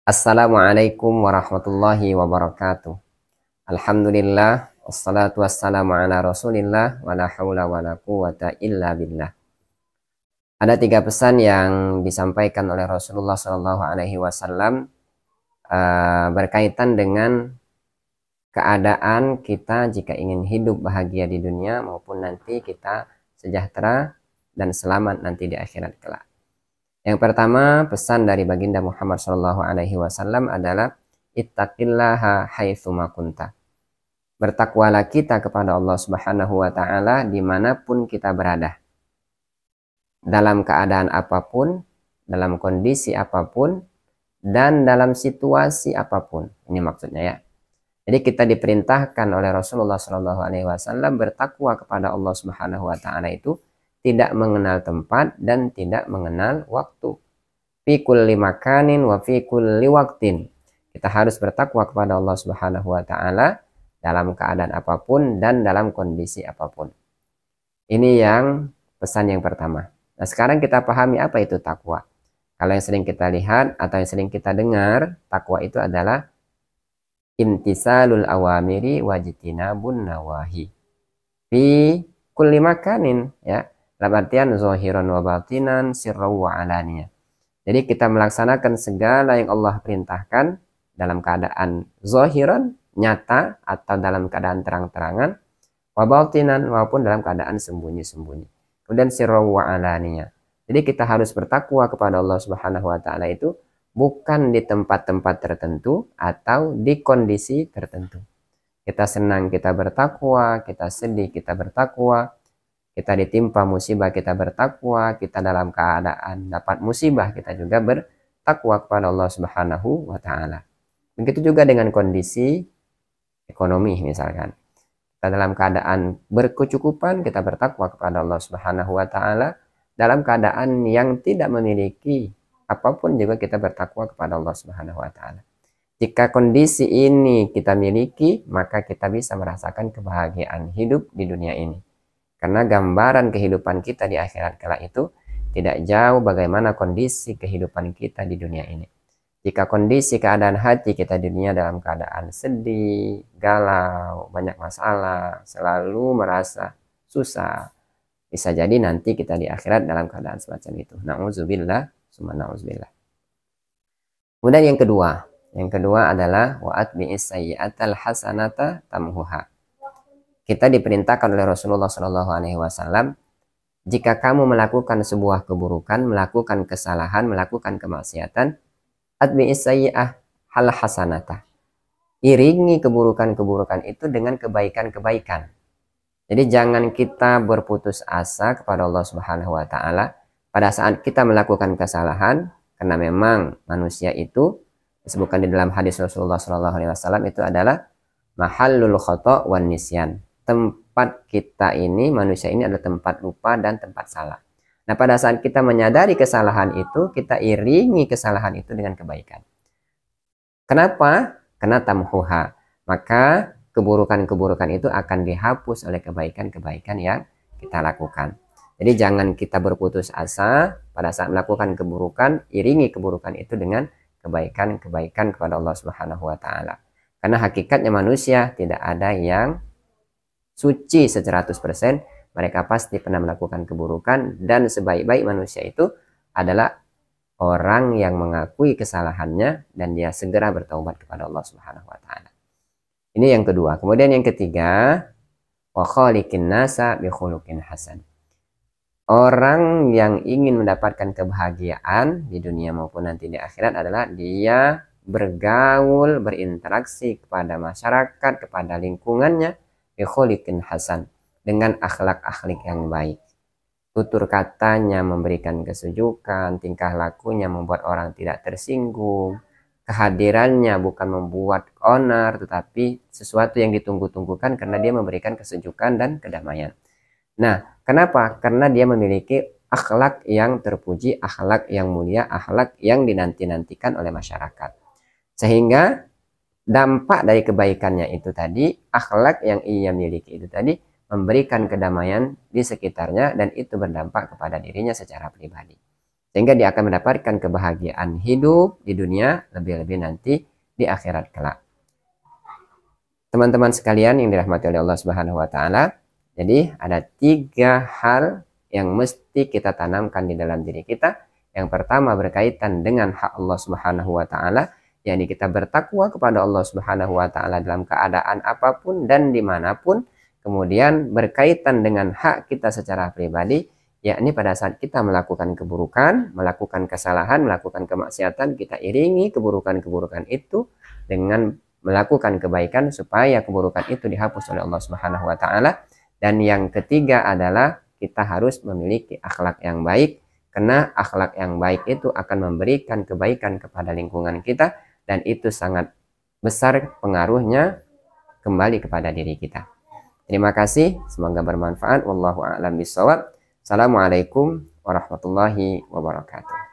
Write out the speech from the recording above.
Assalamualaikum warahmatullahi wabarakatuh. Alhamdulillah, wassalatu wassalamu ala rasulillah, wa la hawla wa la quwata illa billah. Ada 3 pesan yang disampaikan oleh Rasulullah Shallallahu Alaihi Wasallam berkaitan dengan keadaan kita jika ingin hidup bahagia di dunia maupun nanti kita sejahtera dan selamat nanti di akhirat kelak. Yang pertama, pesan dari baginda Muhammad Shallallahu Alaihi Wasallam adalah ittaqillaha haitsu ma kunta. Bertakwalah kita kepada Allah Subhanahu wa taala dimanapun kita berada. Dalam keadaan apapun, dalam kondisi apapun, dan dalam situasi apapun. Ini maksudnya ya. Jadi kita diperintahkan oleh Rasulullah Shallallahu Alaihi Wasallam bertakwa kepada Allah Subhanahu wa taala itu tidak mengenal tempat dan tidak mengenal waktu. Fi kulli makanin wa fi kulli waqtin. Kita harus bertakwa kepada Allah Subhanahu wa taala dalam keadaan apapun dan dalam kondisi apapun. Ini yang pesan yang pertama. Nah, sekarang kita pahami apa itu takwa. Kalau yang sering kita lihat atau yang sering kita dengar, takwa itu adalah imtisalul awamiri wajtinabun nawahi. Fi kulli makanin, ya. Dalam artian zahiran wa batinan, sirran wa alaniyah. Jadi kita melaksanakan segala yang Allah perintahkan dalam keadaan zahiran, nyata, atau dalam keadaan terang-terangan, wa batinan, maupun dalam keadaan sembunyi-sembunyi. Kemudian sirran wa alaniyah. Jadi kita harus bertakwa kepada Allah Subhanahu wa taala itu bukan di tempat-tempat tertentu atau di kondisi tertentu. Kita senang kita bertakwa, kita sedih kita bertakwa, kita ditimpa musibah kita bertakwa, kita dalam keadaan dapat musibah kita juga bertakwa kepada Allah Subhanahu wa taala. Begitu juga dengan kondisi ekonomi misalkan. Kita dalam keadaan berkecukupan kita bertakwa kepada Allah Subhanahu wa taala, dalam keadaan yang tidak memiliki apapun juga kita bertakwa kepada Allah Subhanahu wa taala. Jika kondisi ini kita miliki, maka kita bisa merasakan kebahagiaan hidup di dunia ini. Karena gambaran kehidupan kita di akhirat kelak itu tidak jauh bagaimana kondisi kehidupan kita di dunia ini. Jika kondisi keadaan hati kita di dunia dalam keadaan sedih, galau, banyak masalah, selalu merasa susah, bisa jadi nanti kita di akhirat dalam keadaan semacam itu. Na'udzubillah, summa na'udzubillah. Kemudian yang kedua adalah wa'at bi'is sayyi'atal hasanata tamhuha. Kita diperintahkan oleh Rasulullah Shallallahu Alaihi Wasallam, jika kamu melakukan sebuah keburukan, melakukan kesalahan, melakukan kemaksiatan, atbi'is sayyi'ah hal hasanata. Iringi keburukan-keburukan itu dengan kebaikan-kebaikan. Jadi jangan kita berputus asa kepada Allah Subhanahu wa taala pada saat kita melakukan kesalahan, karena memang manusia itu disebutkan di dalam hadis Rasulullah Shallallahu Alaihi Wasallam itu adalah mahallul khata' wan nisyan. Tempat kita ini, manusia ini adalah tempat lupa dan tempat salah. Nah, pada saat kita menyadari kesalahan itu, kita iringi kesalahan itu dengan kebaikan. Kenapa? Karena tamhuha. Maka keburukan-keburukan itu akan dihapus oleh kebaikan-kebaikan yang kita lakukan. Jadi jangan kita berputus asa pada saat melakukan keburukan, iringi keburukan itu dengan kebaikan-kebaikan kepada Allah Subhanahu wa taala. Karena hakikatnya manusia tidak ada yang suci 100%, mereka pasti pernah melakukan keburukan, dan sebaik-baik manusia itu adalah orang yang mengakui kesalahannya dan dia segera bertaubat kepada Allah Subhanahu wa taala. Ini yang kedua. Kemudian yang ketiga, wa khaliqin nasa bi khuluqin hasan. Orang yang ingin mendapatkan kebahagiaan di dunia maupun nanti di akhirat adalah dia bergaul, berinteraksi kepada masyarakat, kepada lingkungannya bi khuluqin hasan, dengan akhlak-akhlak yang baik. Tutur katanya memberikan kesejukan, tingkah lakunya membuat orang tidak tersinggung, kehadirannya bukan membuat onar, tetapi sesuatu yang ditunggu-tunggukan karena dia memberikan kesejukan dan kedamaian. Nah, kenapa? Karena dia memiliki akhlak yang terpuji, akhlak yang mulia, akhlak yang dinanti-nantikan oleh masyarakat. Sehingga dampak dari kebaikannya itu tadi, akhlak yang ia miliki itu tadi, memberikan kedamaian di sekitarnya dan itu berdampak kepada dirinya secara pribadi. sehingga dia akan mendapatkan kebahagiaan hidup di dunia, lebih-lebih nanti di akhirat kelak. Teman-teman sekalian yang dirahmati oleh Allah Subhanahu wa taala, jadi ada 3 hal yang mesti kita tanamkan di dalam diri kita. Yang pertama berkaitan dengan hak Allah Subhanahu wa taala, yakni kita bertakwa kepada Allah Subhanahu wa taala dalam keadaan apapun dan dimanapun. Kemudian berkaitan dengan hak kita secara pribadi, yakni pada saat kita melakukan keburukan, melakukan kesalahan, melakukan kemaksiatan, kita iringi keburukan-keburukan itu dengan melakukan kebaikan supaya keburukan itu dihapus oleh Allah Subhanahu wa taala. Dan yang ketiga adalah kita harus memiliki akhlak yang baik, karena akhlak yang baik itu akan memberikan kebaikan kepada lingkungan kita, dan itu sangat besar pengaruhnya kembali kepada diri kita. Terima kasih, semoga bermanfaat. Wallahu a'lam bishawab. Assalamualaikum warahmatullahi wabarakatuh.